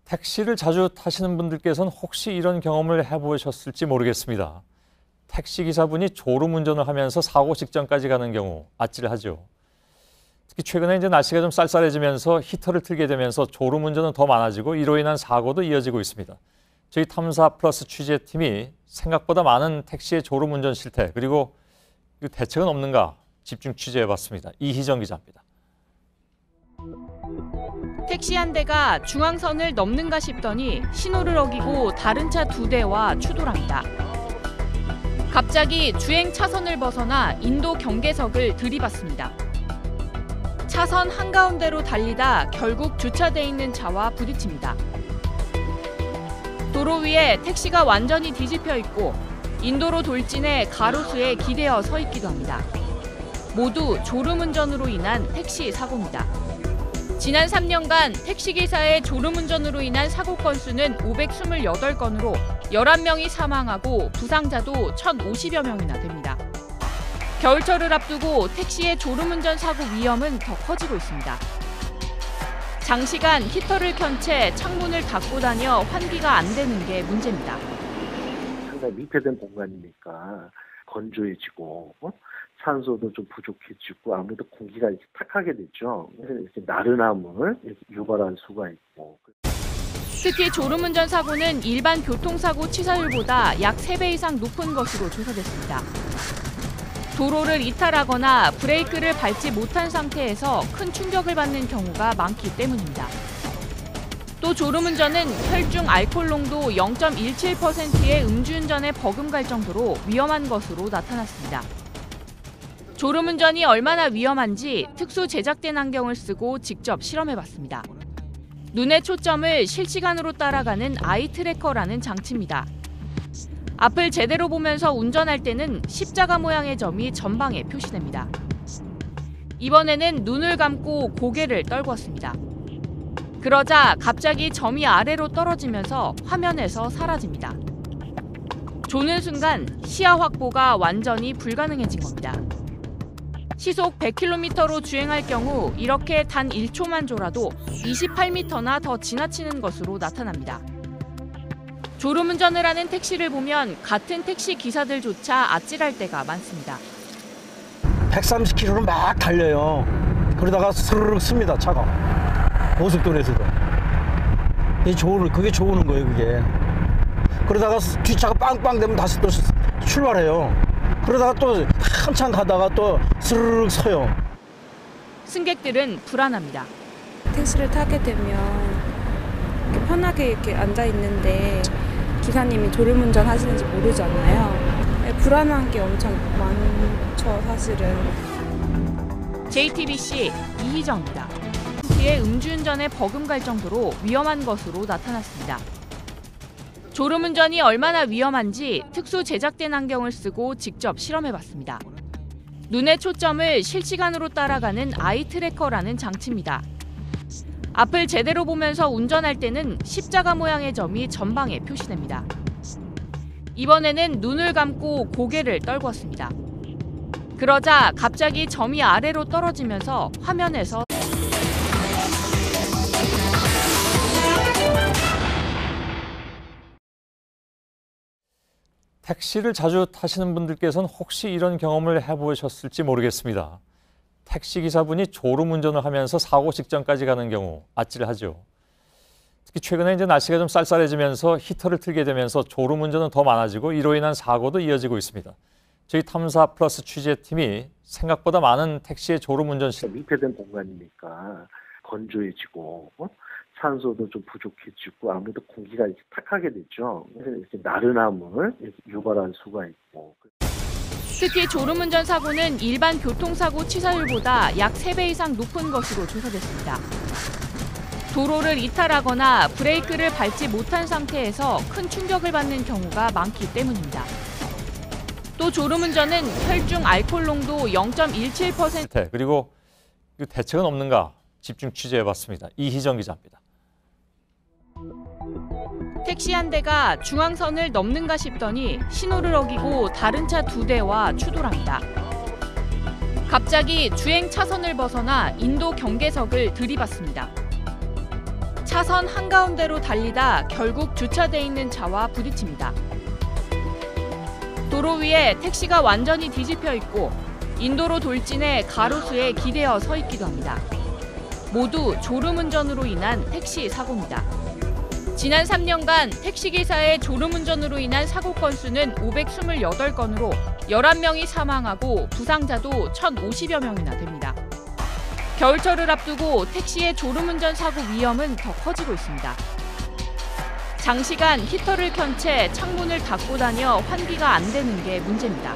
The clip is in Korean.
택시를 자주 타시는 분들께서는 혹시 이런 경험을 해보셨을지 모르겠습니다. 택시기사분이 졸음운전을 하면서 사고 직전까지 가는 경우 아찔하죠. 특히 최근에 이제 날씨가 좀 쌀쌀해지면서 히터를 틀게 되면서 졸음운전은 더 많아지고 이로 인한 사고도 이어지고 있습니다. 저희 탐사 플러스 취재팀이 생각보다 많은 택시의 졸음운전 실태 그리고 대책은 없는가 집중 취재해봤습니다. 이희정 기자입니다. 택시 한 대가 중앙선을 넘는가 싶더니 신호를 어기고 다른 차 2대와 추돌합니다. 갑자기 주행 차선을 벗어나 인도 경계석을 들이받습니다. 차선 한가운데로 달리다 결국 주차돼 있는 차와 부딪힙니다. 도로 위에 택시가 완전히 뒤집혀 있고 인도로 돌진해 가로수에 기대어 서 있기도 합니다. 모두 졸음운전으로 인한 택시 사고입니다. 지난 3년간 택시기사의 졸음운전으로 인한 사고 건수는 528건으로 11명이 사망하고 부상자도 1,050여 명이나 됩니다. 겨울철을 앞두고 택시의 졸음운전 사고 위험은 더 커지고 있습니다. 장시간 히터를 켠 채 창문을 닫고 다녀 환기가 안 되는 게 문제입니다. 상당히密閉된 공간이니까 건조해지고 산소도 좀 부족해지고 아무래도 공기가 이렇게 탁하게 되죠. 그래서 이렇게 나른함을 유발할 수가 있고. 특히 졸음운전 사고는 일반 교통사고 치사율보다 약 3배 이상 높은 것으로 조사됐습니다. 도로를 이탈하거나 브레이크를 밟지 못한 상태에서 큰 충격을 받는 경우가 많기 때문입니다. 또 졸음운전은 혈중 알코올 농도 0.17%의 음주운전에 버금갈 정도로 위험한 것으로 나타났습니다. 졸음운전이 얼마나 위험한지 특수 제작된 안경을 쓰고 직접 실험해봤습니다. 눈의 초점을 실시간으로 따라가는 아이 트래커라는 장치입니다. 앞을 제대로 보면서 운전할 때는 십자가 모양의 점이 전방에 표시됩니다. 이번에는 눈을 감고 고개를 떨구었습니다. 그러자 갑자기 점이 아래로 떨어지면서 화면에서 사라집니다. 조는 순간 시야 확보가 완전히 불가능해진 겁니다. 시속 100km로 주행할 경우 이렇게 단 1초만 졸아도 28m나 더 지나치는 것으로 나타납니다. 졸음운전을 하는 택시를 보면 같은 택시 기사들조차 아찔할 때가 많습니다. 130km로 막 달려요. 그러다가 스르륵 씁니다, 차가. 고속도로에서도. 그게 좋은 거예요, 그게. 그러다가 뒷차가 빵빵 되면 다시 또 출발해요. 그러다가 또 한참 가다가 또 스르륵 서요. 승객들은 불안합니다. 택시를 타게 되면 이렇게 편하게 이렇게 앉아 있는데 기사님이 졸음운전 하시는지 모르잖아요. 불안한 게 엄청 많죠, 사실은. JTBC 이희정입니다. 뒤에 음주운전에 버금갈 정도로 위험한 것으로 나타났습니다. 졸음운전이 얼마나 위험한지 특수 제작된 안경을 쓰고 직접 실험해봤습니다. 눈의 초점을 실시간으로 따라가는 아이 트래커라는 장치입니다. 앞을 제대로 보면서 운전할 때는 십자가 모양의 점이 전방에 표시됩니다. 이번에는 눈을 감고 고개를 떨구었습니다. 그러자 갑자기 점이 아래로 떨어지면서 화면에서 택시를 자주 타시는 분들께서는 혹시 이런 경험을 해보셨을지 모르겠습니다. 택시기사분이 졸음운전을 하면서 사고 직전까지 가는 경우 아찔하죠. 특히 최근에 이제 날씨가 좀 쌀쌀해지면서 히터를 틀게 되면서 졸음운전은 더 많아지고 이로 인한 사고도 이어지고 있습니다. 저희 탐사 플러스 취재팀이 생각보다 많은 택시의 졸음운전 실태密閉된 공간이니까 건조해지고 산소도 좀 부족해지고 아무래도 공기가 이렇게 탁하게 되죠. 그래서 이렇게 나른함을 유발할 수가 있고. 특히 졸음운전 사고는 일반 교통사고 치사율보다 약 3배 이상 높은 것으로 조사됐습니다. 도로를 이탈하거나 브레이크를 밟지 못한 상태에서 큰 충격을 받는 경우가 많기 때문입니다. 또 졸음운전은 혈중 알코올 농도 0.17% 그리고 대책은 없는가 집중 취재해봤습니다. 이희정 기자입니다. 택시 한 대가 중앙선을 넘는가 싶더니 신호를 어기고 다른 차 2대와 추돌합니다. 갑자기 주행 차선을 벗어나 인도 경계석을 들이받습니다. 차선 한가운데로 달리다 결국 주차돼 있는 차와 부딪힙니다. 도로 위에 택시가 완전히 뒤집혀 있고 인도로 돌진해 가로수에 기대어 서 있기도 합니다. 모두 졸음운전으로 인한 택시 사고입니다. 지난 3년간 택시기사의 졸음운전으로 인한 사고 건수는 528건으로 11명이 사망하고 부상자도 1,050여 명이나 됩니다. 겨울철을 앞두고 택시의 졸음운전 사고 위험은 더 커지고 있습니다. 장시간 히터를 켠 채 창문을 닫고 다녀 환기가 안 되는 게 문제입니다.